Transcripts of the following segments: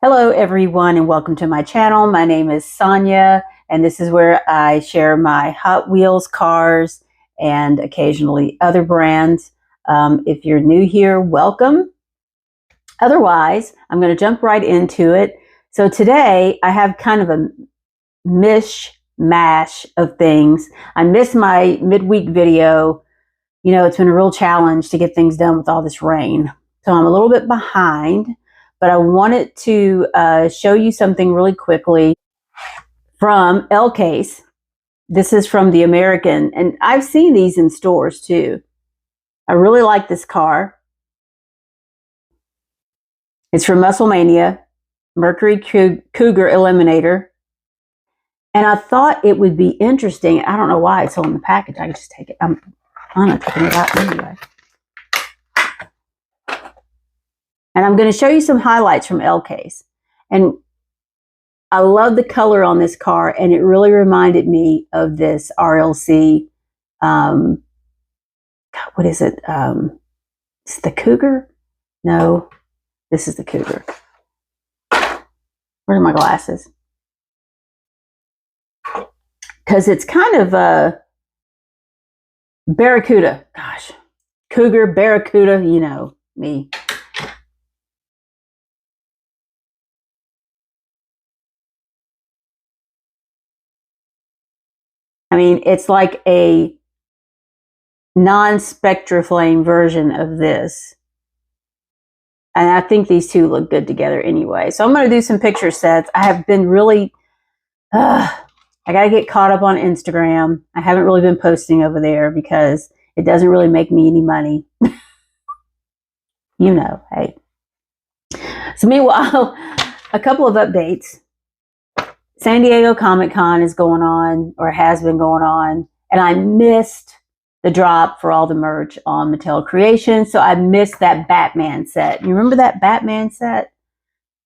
Hello everyone and welcome to my channel. My name is Sonia and this is where I share my Hot Wheels cars and occasionally other brands. If you're new here, welcome. Otherwise, I'm going to jump right into it. So today I have kind of a mishmash of things. I missed my midweek video. You know, it's been a real challenge to get things done with all this rain. So I'm a little bit behind. But I wanted to show you something really quickly from L-Case. This is from the American, and I've seen these in stores too. I really like this car. It's from Musclemania, Mercury Cougar Eliminator. And I thought it would be interesting. I don't know why it's on the package. I can just take it. I'm not taking it out anyway. And I'm going to show you some highlights from L-Case. And I love the color on this car, and it really reminded me of this RLC. What is it? It's the Cougar? No, this is the Cougar. Where's my glasses? Because it's kind of a Barracuda. Gosh, Cougar, Barracuda, you know me. I mean, it's like a non-Spectraflame version of this. And I think these two look good together anyway. So I'm going to do some picture sets. I have been really, I got to get caught up on Instagram. I haven't really been posting over there because it doesn't really make me any money. You know, hey. So meanwhile, a couple of updates. San Diego Comic-Con is going on, or has been going on, and I missed the drop for all the merch on Mattel Creations, so I missed that Batman set. You remember that Batman set?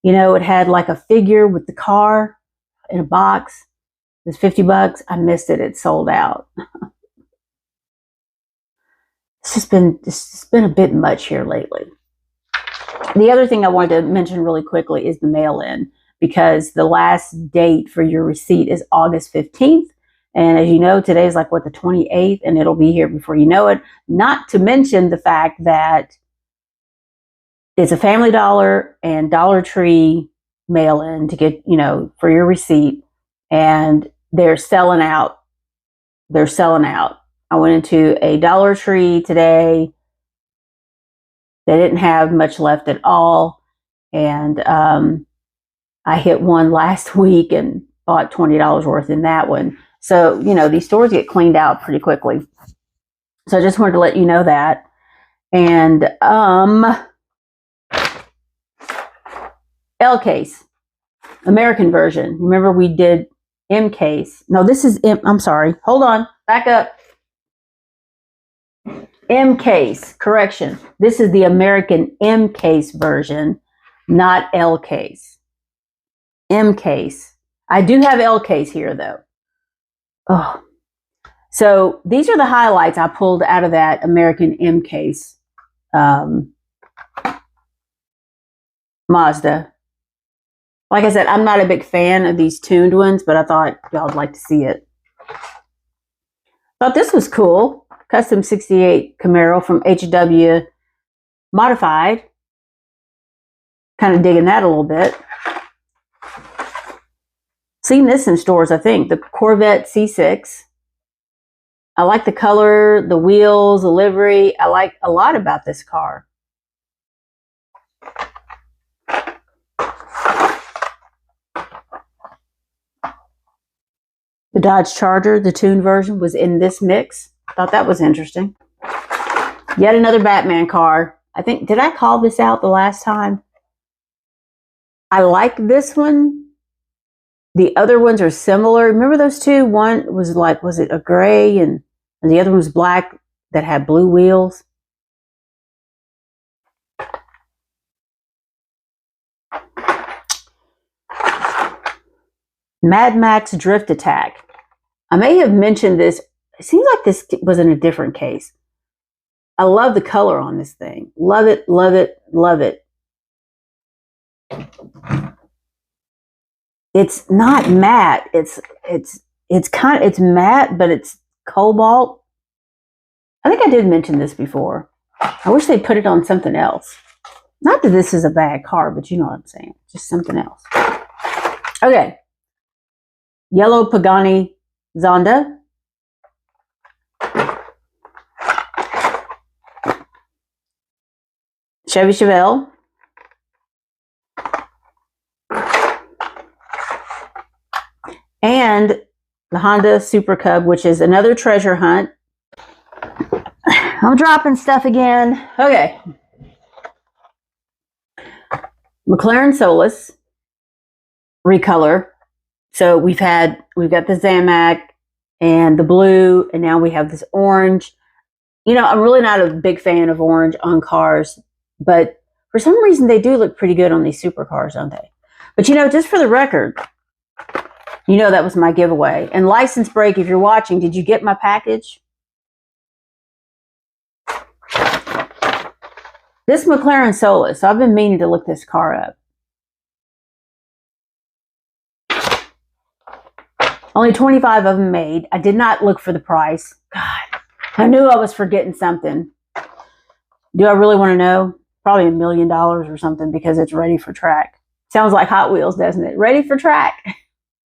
You know, it had like a figure with the car in a box. It was $50. I missed it. It sold out. It's been a bit much here lately. The other thing I wanted to mention really quickly is the mail-in, because the last date for your receipt is August 15th. And as you know, today is like, what, the 28th, and it'll be here before you know it. Not to mention the fact that it's a Family Dollar and Dollar Tree mail-in to get, you know, for your receipt. And they're selling out. They're selling out. I went into a Dollar Tree today. They didn't have much left at all. And, I hit one last week and bought $20 worth in that one. So, you know, these stores get cleaned out pretty quickly. So I just wanted to let you know that. And L-Case, American version. Remember we did M-Case. No, this is M. I'm sorry. Hold on. Back up. M-Case. Correction. This is the American M-Case version, not L-Case. M-Case. I do have L-Case here though. Oh, so these are the highlights I pulled out of that American M-Case Mazda. Like I said, I'm not a big fan of these tuned ones, but I thought y'all would like to see it. Thought this was cool. Custom 68 Camaro from HW Modified. Kind of digging that a little bit. Seen this in stores, I think. The Corvette C6. I like the color, the wheels, the livery. I like a lot about this car. The Dodge Charger, the tuned version, was in this mix. Thought that was interesting. Yet another Batman car. I think, did I call this out the last time? I like this one. The other ones are similar. Remember those two? One was like, was it a gray, and the other one was black that had blue wheels? Mad Max Drift Attack. I may have mentioned this. It seems like this was in a different case. I love the color on this thing. Love it, love it, love it. it's not matte. It's matte, but it's cobalt. I think I did mention this before. I wish they put it on something else. Not that this is a bad car, but you know what I'm saying. Just something else. Okay. Yellow Pagani Zonda. Chevy Chevelle. And the Honda Super Cub, which is another treasure hunt. I'm dropping stuff again. Okay. McLaren Soless recolor. So we've got the Zamac and the blue, and now we have this orange. You know, I'm really not a big fan of orange on cars, but for some reason they do look pretty good on these supercars, don't they? But you know, just for the record, you know that was my giveaway. And License Break, if you're watching, did you get my package? This McLaren Soless, so I've been meaning to look this car up. Only 25 of them made. I did not look for the price. God, I knew I was forgetting something. Do I really want to know? Probably $1 million or something because it's ready for track. Sounds like Hot Wheels, doesn't it? Ready for track.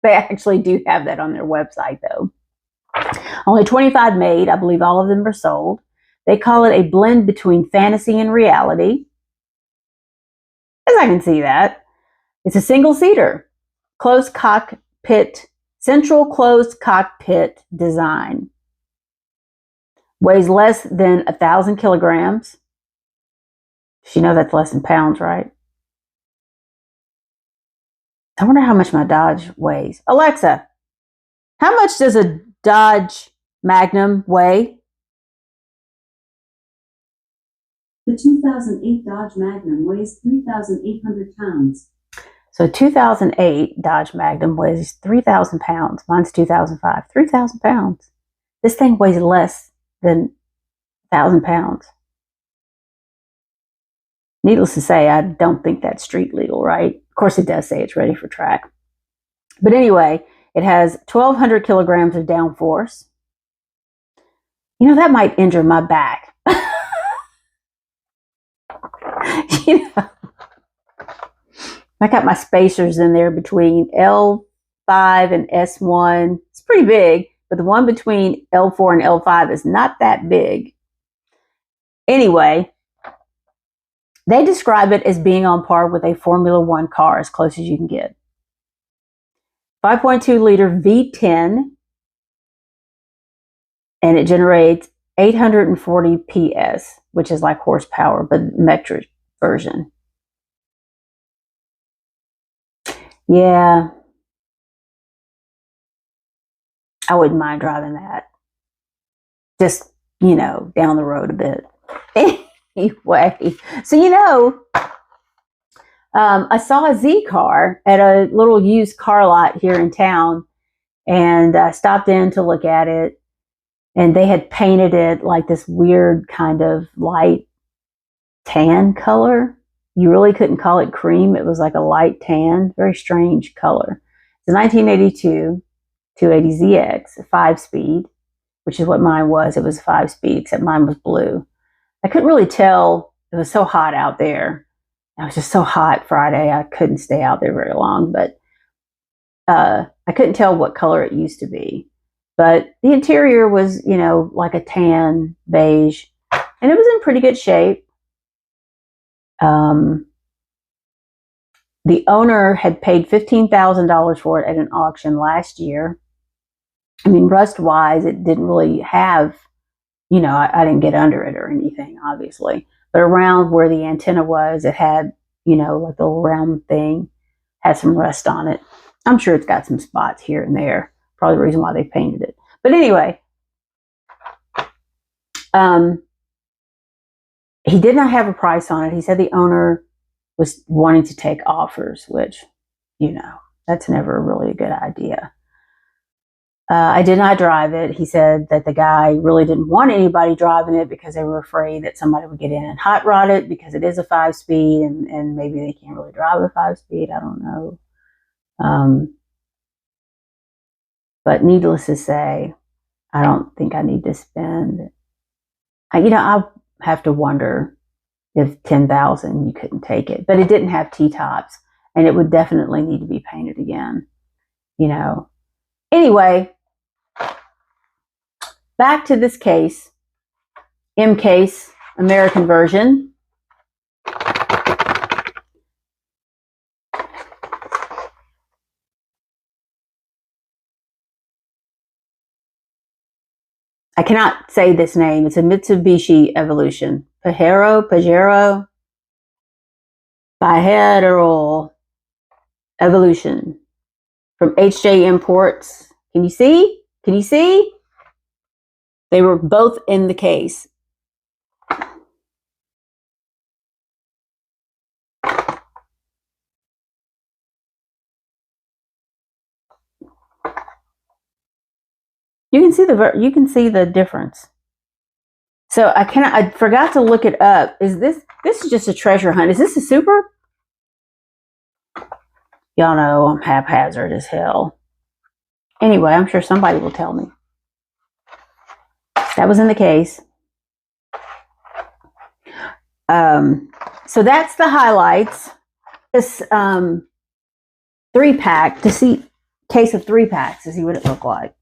They actually do have that on their website, though. Only 25 made. I believe all of them are sold. They call it a blend between fantasy and reality. As I can see that. It's a single-seater. Closed cockpit, central closed cockpit design. Weighs less than 1,000 kilograms. You know that's less than pounds, right? I wonder how much my Dodge weighs. Alexa, how much does a Dodge Magnum weigh? The 2008 Dodge Magnum weighs 3,800 pounds. So 2008 Dodge Magnum weighs 3,000 pounds. Mine's 2005. 3,000 pounds. This thing weighs less than 1,000 pounds. Needless to say, I don't think that's street legal, right? Of course, it does say it's ready for track. But anyway, it has 1,200 kilograms of downforce. You know, that might injure my back. You know, I got my spacers in there between L5 and S1. It's pretty big, but the one between L4 and L5 is not that big. Anyway, they describe it as being on par with a Formula One car, as close as you can get. 5.2 liter V10, and it generates 840 PS, which is like horsepower, but metric version. Yeah, I wouldn't mind driving that. Just, you know, down the road a bit. Anyway, so you know, I saw a Z car at a little used car lot here in town, and I stopped in to look at it, and they had painted it like this weird kind of light tan color. You really couldn't call it cream. It was like a light tan, very strange color. It's a 1982 280ZX, a 5-speed, which is what mine was. It was a 5-speed, except mine was blue. I couldn't really tell. It was so hot out there. It was just so hot Friday. I couldn't stay out there very long, but I couldn't tell what color it used to be. But the interior was, you know, like a tan beige, and it was in pretty good shape. The owner had paid $15,000 for it at an auction last year. I mean, rust-wise, it didn't really have, you know, I didn't get under it or anything, obviously. But around where the antenna was, it had, you know, like the little round thing, had some rust on it. I'm sure it's got some spots here and there. Probably the reason why they painted it. But anyway, he did not have a price on it. He said the owner was wanting to take offers, which, you know, that's never really a good idea. I did not drive it. He said that the guy really didn't want anybody driving it because they were afraid that somebody would get in and hot rod it because it is a 5-speed and maybe they can't really drive a 5-speed. I don't know. But needless to say, I don't think I need to spend. I have to wonder if 10,000 you couldn't take it, but it didn't have T-tops, and it would definitely need to be painted again. Anyway, back to this case, M case, American version. I cannot say this name. It's a Mitsubishi Evolution. Pajero Evolution from HJ Imports. Can you see? Can you see? They were both in the case. You can see the difference. So I forgot to look it up. This is just a treasure hunt. Is this a super? Y'all know I'm haphazard as hell. Anyway, I'm sure somebody will tell me. That was in the case. So that's the highlights. This 3-pack to see case of 3-packs to see what it looked like.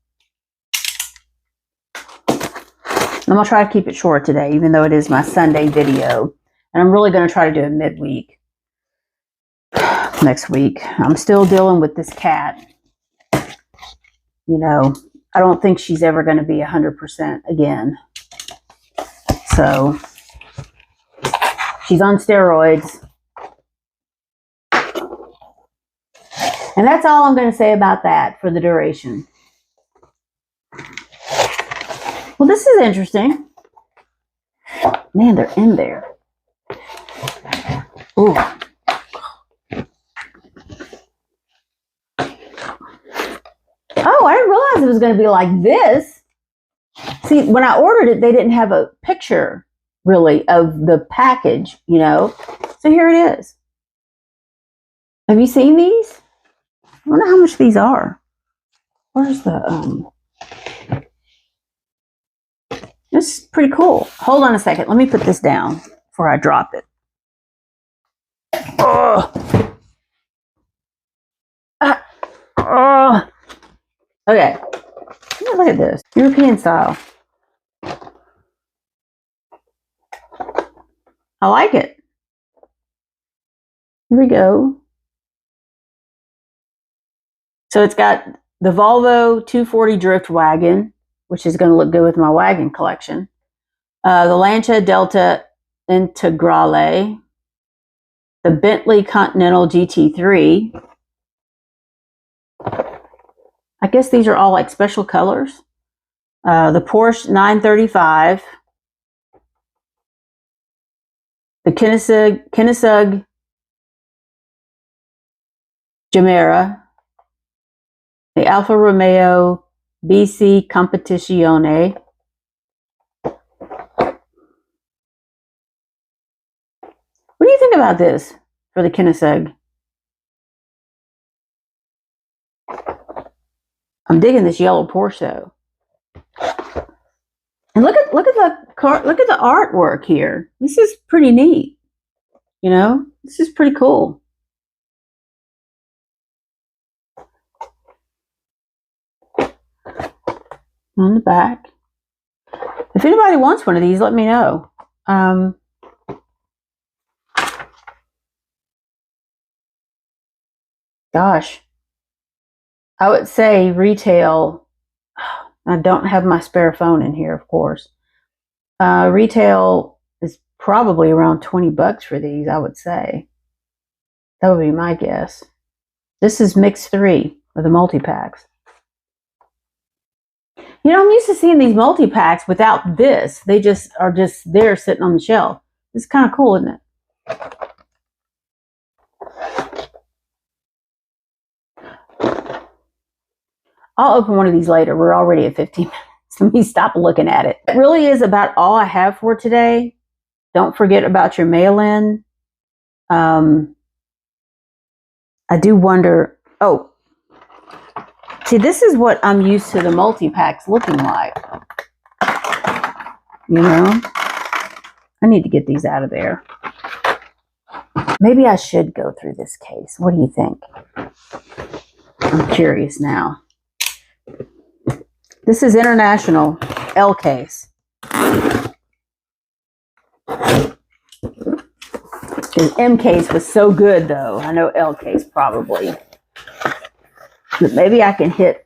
I'm gonna try to keep it short today, even though it is my Sunday video, and I'm really gonna try to do it midweek next week. I'm still dealing with this cat. I don't think she's ever going to be 100% again. So she's on steroids. And that's all I'm going to say about that for the duration. Well, this is interesting. Man, they're in there. Ooh. Oh, I didn't realize it was going to be like this. See, when I ordered it, they didn't have a picture, really, of the package, So here it is. Have you seen these? I wonder how much these are. Where's the, This is pretty cool. Hold on a second. Let me put this down before I drop it. Okay. Look at this. European style. I like it. Here we go. So it's got the Volvo 240 Drift Wagon, which is going to look good with my wagon collection. The Lancia Delta Integrale. The Bentley Continental GT3. I guess these are all like special colors. The Porsche 935. The Koenigsegg Gemera. The Alfa Romeo BC Competizione. What do you think about this for the Koenigsegg? I'm digging this yellow Porsche though. And look at the artwork here. This is pretty neat. This is pretty cool. On the back. If anybody wants one of these, let me know. Gosh, I would say retail. I don't have my spare phone in here, of course. Retail is probably around $20 for these, I would say. That would be my guess. This is mix 3 of the multi-packs. I'm used to seeing these multi-packs without this. They just are there sitting on the shelf. It's kind of cool, isn't it? I'll open one of these later. We're already at 15 minutes. Let me stop looking at it. It really is about all I have for today. Don't forget about your mail-in. I do wonder Oh, see, this is what I'm used to the multi-packs looking like. You know? I need to get these out of there. Maybe I should go through this case. What do you think? I'm curious now. This is International L case. His M case was so good, though. I know L case probably. But maybe I can hit.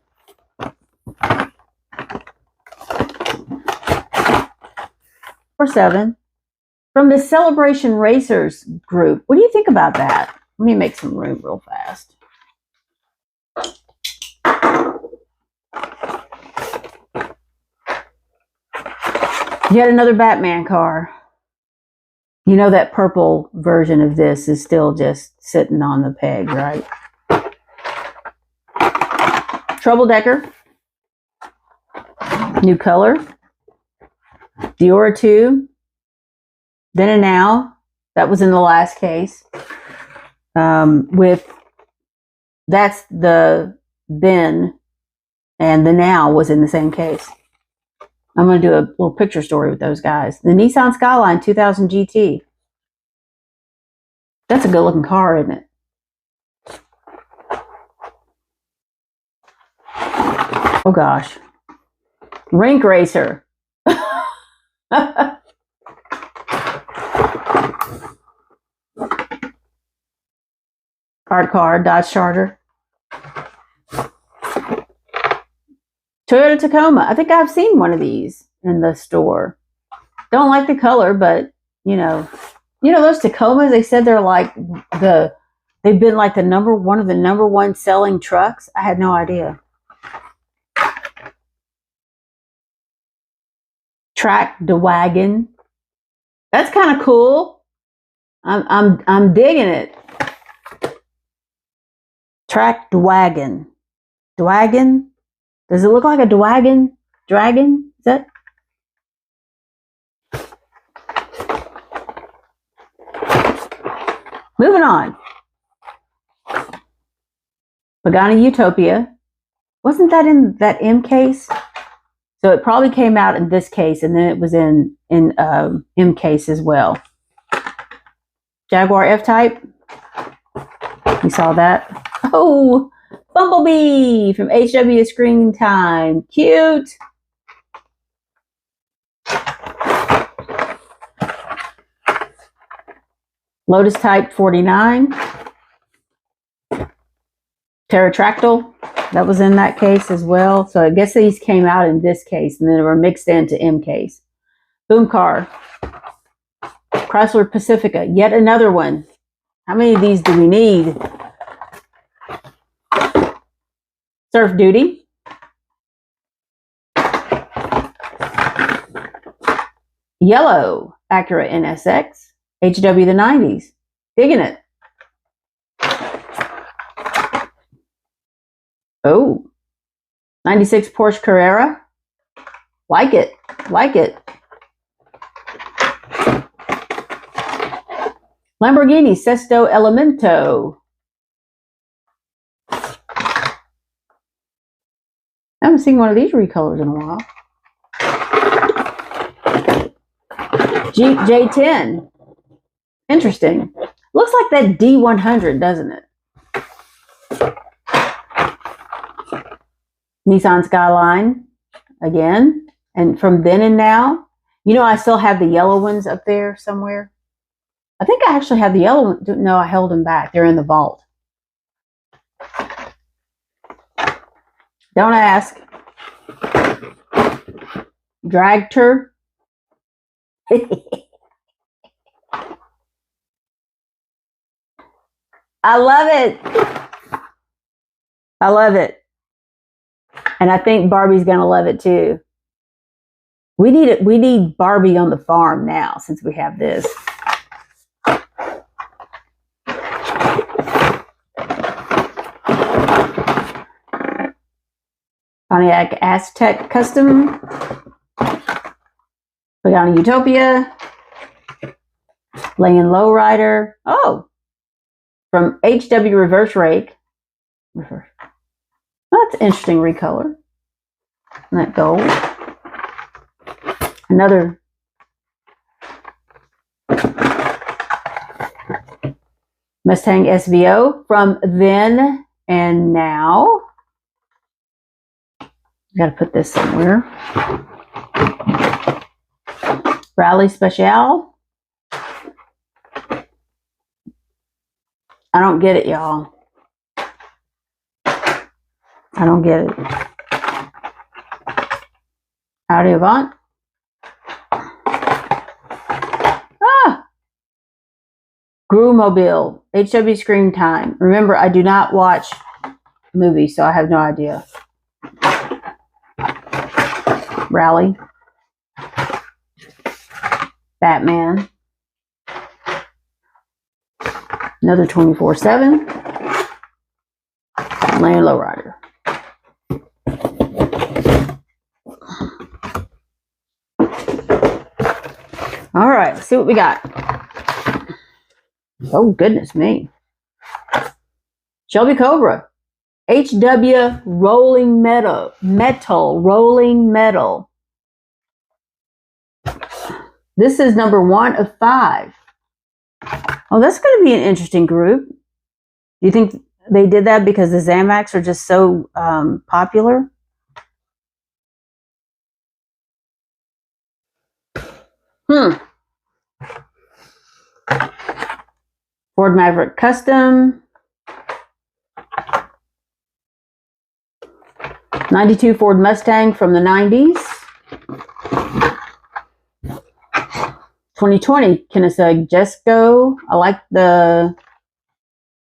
Or 7. From the Celebration Racers group. What do you think about that? Let me make some room real fast. Yet another Batman car. You know that purple version of this is still just sitting on the peg, right? Trouble Decker. New color. Diora 2. Then and Now. That was in the last case. That's the then, and the now was in the same case. I'm going to do a little picture story with those guys. The Nissan Skyline 2000 GT. That's a good looking car, isn't it? Oh gosh. Rink Racer. Art car, Dodge Charger. Toyota Tacoma. I think I've seen one of these in the store. Don't like the color, but you know those Tacomas. They said they're like they've been like one of the number one selling trucks. I had no idea. Track the wagon. That's kind of cool. I'm digging it. Track the wagon. Dwagon. Does it look like a dwagon? Dragon? Is that? Moving on. Pagani Utopia. Wasn't that in that M case? So it probably came out in this case, and then it was in M case as well. Jaguar F-Type. You saw that? Oh, Bumblebee from HW Screen Time. Cute. Lotus Type 49. Pterodactyl. That was in that case as well. So I guess these came out in this case, and then they were mixed into M case. Boom Car. Chrysler Pacifica. Yet another one. How many of these do we need? Surf Duty. Yellow Acura NSX. HW the 90s. Digging it. Oh. 96 Porsche Carrera. Like it. Like it. Lamborghini Sesto Elemento. I haven't seen one of these recolors in a while. Jeep J10. Interesting. Looks like that D100, doesn't it? Nissan Skyline. Again. And from then and now. You know, I still have the yellow ones up there somewhere. I think I actually have the yellow ones. No, I held them back. They're in the vault. Don't ask. Dragster. I love it. I love it. And I think Barbie's going to love it too. We need Barbie on the farm now since we have this. Pontiac Aztec Custom. Pagani Utopia. Lane Lowrider. Oh, from HW Reverse Rake. Reverse. That's an interesting recolor. And that gold. Another Mustang SVO from then and now. Got to put this somewhere. Rally Special. I don't get it, y'all. I don't get it. Audi Avant. Grewmobile. HW Screen Time. Remember, I do not watch movies, so I have no idea. Rally. Batman. Another 24/7. Lane Lowrider. All right, let's see what we got. Oh, goodness me. Shelby Cobra. HW Rolling Metal. Rolling Metal. This is number 1 of 5. Oh, that's going to be an interesting group. Do you think they did that because the Zamacs are just so popular? Ford Maverick Custom. 92 Ford Mustang from the 90s. 2020 Koenigsegg Jesco. I like the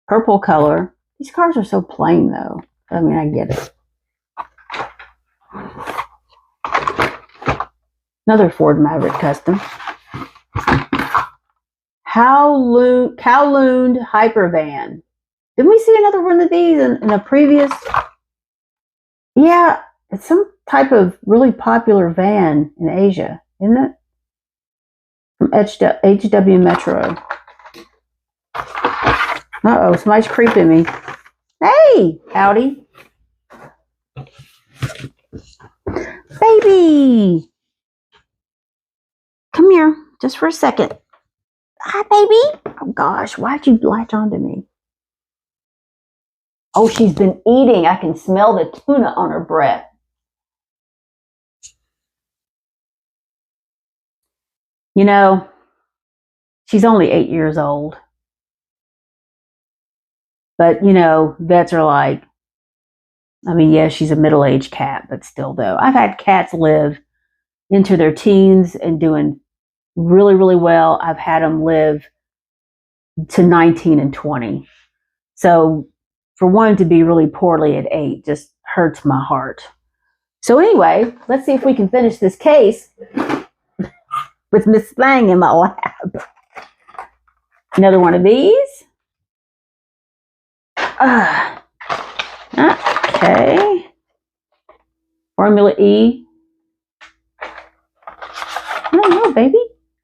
purple color. These cars are so plain though. I mean, I get it. Another Ford Maverick Custom. Kowloon Hypervan. Didn't we see another one of these in a previous? Yeah, it's some type of really popular van in Asia, isn't it? From HW Metro. Uh-oh, somebody's creeping me. Hey, Audi. Baby. Come here, just for a second. Hi, baby. Oh, gosh, why'd you latch onto me? Oh, she's been eating. I can smell the tuna on her breath. You know, she's only 8 years old. But, you know, vets are like, I mean, yeah, she's a middle-aged cat, but still, though. I've had cats live into their teens and doing really, really well. I've had them live to 19 and 20. So for one to be really poorly at 8 just hurts my heart. So anyway, let's see if we can finish this case with Miss Thang in my lap. Another one of these. Okay. Formula E. I don't know, baby.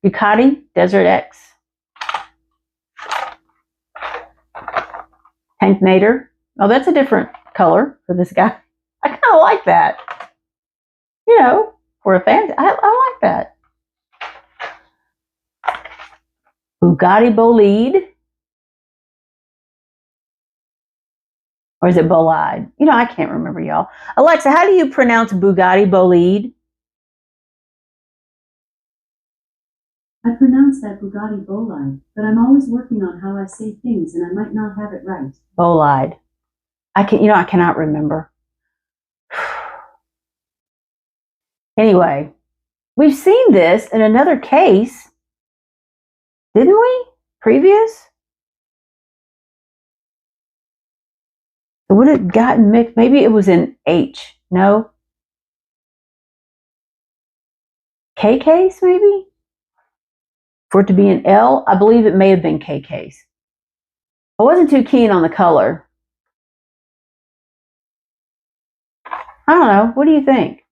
Ducati Desert X. Tanknator. Oh, that's a different color for this guy. I kind of like that. You know, for a fan, I like that. Bugatti Bolide. Or is it Bolide? You know, I can't remember, y'all. Alexa, how do you pronounce Bugatti Bolide? I pronounce that Bugatti Bolide, but I'm always working on how I say things and I might not have it right. Bolide. I cannot remember. Anyway, we've seen this in another case, didn't we? Previous? It would have gotten mixed. Maybe it was in H. No? K case, maybe? For it to be an L, I believe it may have been K case. I wasn't too keen on the color. I don't know. What do you think?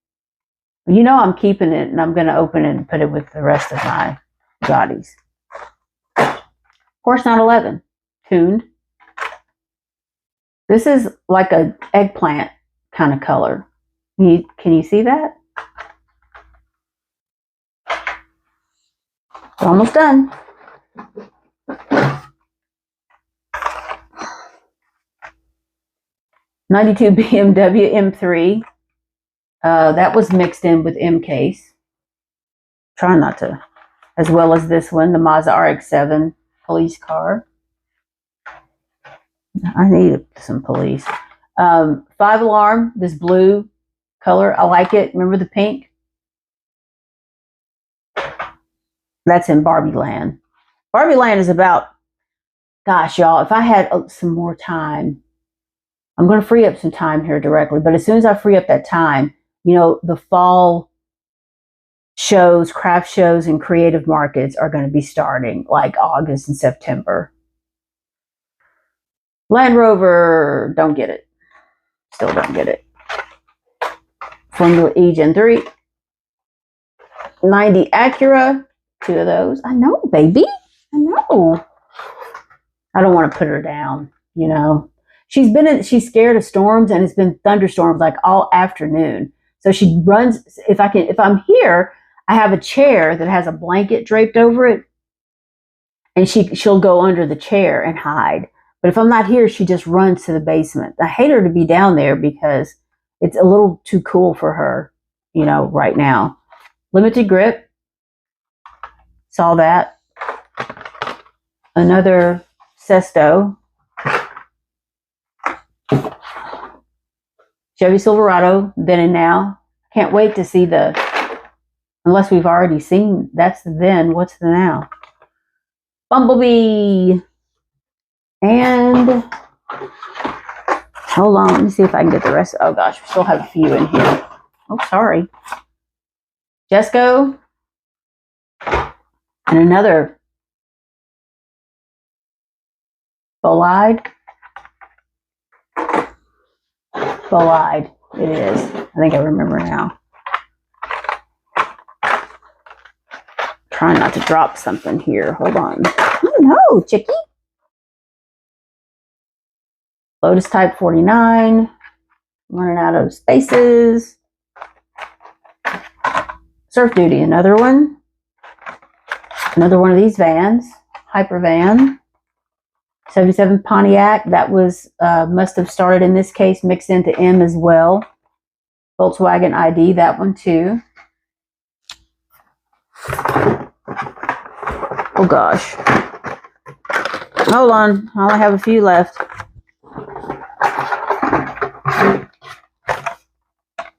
You know I'm keeping it, and I'm going to open it and put it with the rest of my Bugattis. Of course, not 11. Tuned. This is like a eggplant kind of color. Can you see that? Almost done. '92 BMW M3. That was mixed in with M case. Try not to. As well as this one, the Mazda RX-7 police car. I need some police. 5-alarm, this blue color. I like it. Remember the pink? That's in Barbie Land. Barbie Land is about, gosh, y'all, if I had some more time, I'm going to free up some time here directly. But as soon as I free up that time, you know, the fall shows, craft shows, and creative markets are going to be starting like August and September. Land Rover, don't get it. Still don't get it. Formula E Gen 3. 90 Acura, 2 of those. I know, baby. I know. I don't want to put her down, you know. She's scared of storms, and it's been thunderstorms like all afternoon. So she runs. If I'm here, I have a chair that has a blanket draped over it, and she'll go under the chair and hide. But if I'm not here, she just runs to the basement. I hate her to be down there because it's a little too cool for her, you know, right now. Limited grip. Saw that. Another Sesto. Chevy Silverado, then and now. Can't wait to see unless we've already seen, that's the then, what's the now? Bumblebee. And, hold on, let me see if I can get the rest. Oh gosh, we still have a few in here. Oh, sorry. Jesco. And another Bolide. Bolide, it is. I think I remember now. Trying not to drop something here. Hold on. Oh no, chickie. Lotus Type 49. Running out of spaces. Surf Duty, another one. Another one of these vans. Hyper van. 77 Pontiac, that was must have started in this case mixed into M as well. Volkswagen ID, that one too. Oh gosh. Hold on, I only have a few left.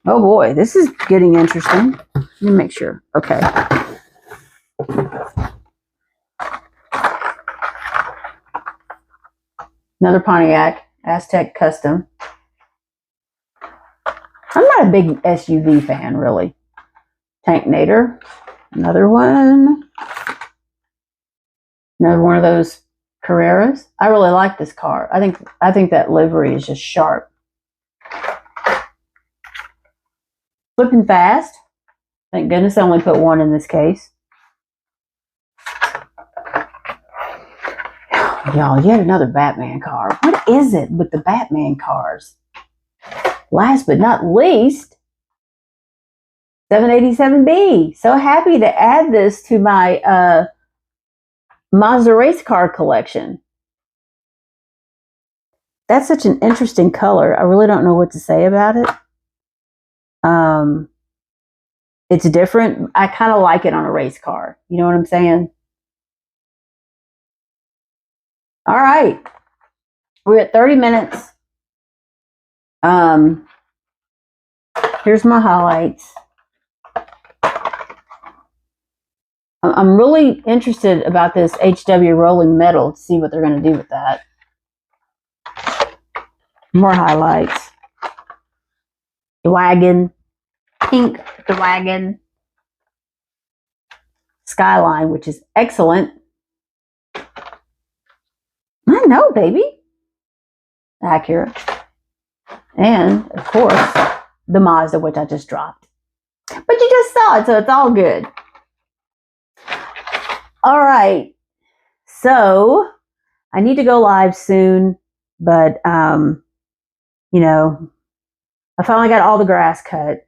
Oh boy, this is getting interesting. Let me make sure. Okay. Another Pontiac, Aztec Custom. I'm not a big SUV fan, really. Tanknator, another one. Another one of those Carreras. I really like this car. I think that livery is just sharp. Flipping Fast. Thank goodness I only put one in this case. Y'all, yet another Batman car. What is it with the Batman cars? Last but not least, 787B. So happy to add this to my Mazda race car collection. That's such an interesting color. I really don't know what to say about it. It's different. I kind of like it on a race car. You know what I'm saying? All right. We're at 30 minutes. Here's my highlights. I'm really interested about this HW rolling metal to see what they're going to do with that. More highlights. The wagon. Pink, the wagon. Skyline, which is excellent. I know, baby. Acura. And, of course, the Mazda, which I just dropped. But you just saw it, so it's all good. All right. So, I need to go live soon, but you know, I finally got all the grass cut.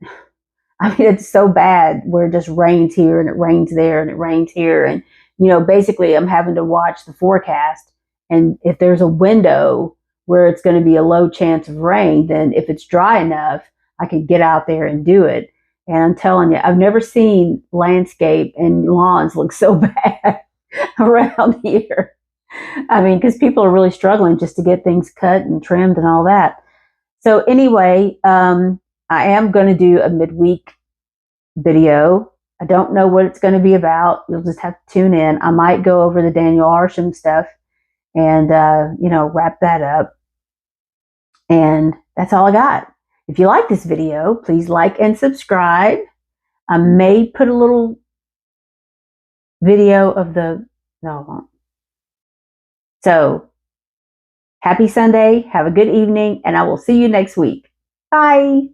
I mean, it's so bad where it just rains here and it rains there and it rains here. And, basically I'm having to watch the forecast. And if there's a window where it's going to be a low chance of rain, then if it's dry enough, I can get out there and do it. And I'm telling you, I've never seen landscape and lawns look so bad around here. I mean, because people are really struggling just to get things cut and trimmed and all that. So anyway, I am going to do a midweek video. I don't know what it's going to be about. You'll just have to tune in. I might go over the Daniel Arsham stuff and, wrap that up. And that's all I got. If you like this video, please like and subscribe. I may put a little video of no, I won't. So happy Sunday. Have a good evening, and I will see you next week. Bye.